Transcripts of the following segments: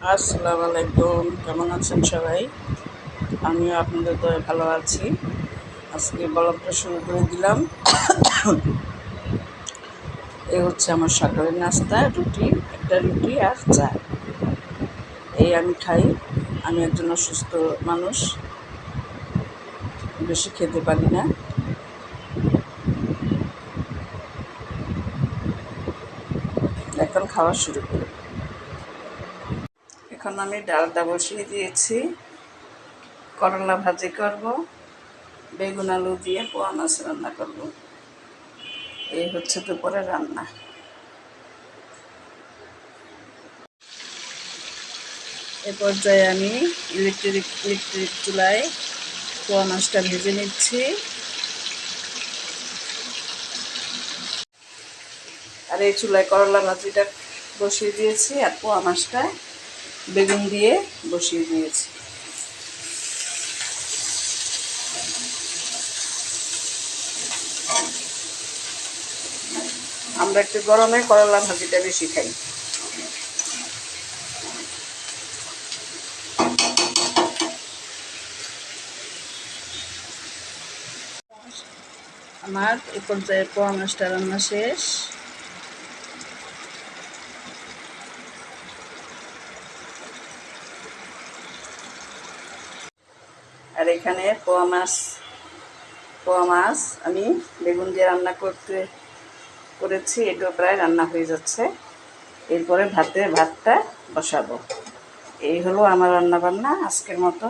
আসসালামু আলাইকুম, কেমন আছেন সবাই? আমিও আপনাদের দয়ায় ভালো আছি। আজকে ব্লগটা শুরু করে দিলাম। এই হচ্ছে আমার সকালের নাস্তা, একটা রুটি আর চা। এই আমি খাই। আমি একজন অসুস্থ মানুষ, বেশি খেতে পারি না। এখন খাওয়া শুরু করি। এখন আমি ডালটা বসিয়ে দিয়েছি, করলা ভাজি করব, বেগুন আলু দিয়ে পোয়া মাছ রান্না করব। এই হচ্ছে দুপুরে রান্না। এ পর্যায়ে আমি ইলেকট্রিক চুলায় পোয়া মাছটা ভেজে নিচ্ছি। আর এই চুলায় করলা ভাজিটা বসিয়ে দিয়েছি, আর পোয়া মাছটা বেগুন দিয়ে বসিয়ে দিয়েছি। আমরা একটু গরমে করলা ভাজিটা বেশি খাই। আমার এ পর্যায়ে পোয়া মাছটা রান্না শেষ। আর এখানে পোয়া মাছ আমি বেগুন দিয়ে রান্না করেছি। এটাও প্রায় রান্না হয়ে যাচ্ছে। এরপরে ভাতটা বসাবো। এই হলো আমার রান্না বান্না আজকের মতো।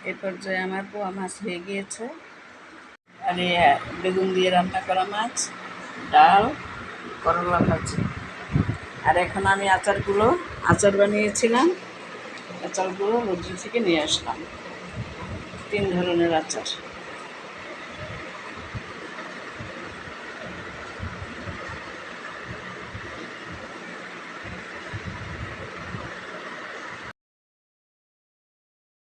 এ পর্যায়ে আমার পোয়া মাছ হয়ে গিয়েছে। আর বেগুন দিয়ে রান্না করা মাছ, ডাল, করলা ভাজি। আর এখন আমি আচার বানিয়েছিলাম। আচারগুলো রোদ্র থেকে নিয়ে আসলাম, 3 ধরনের আচার।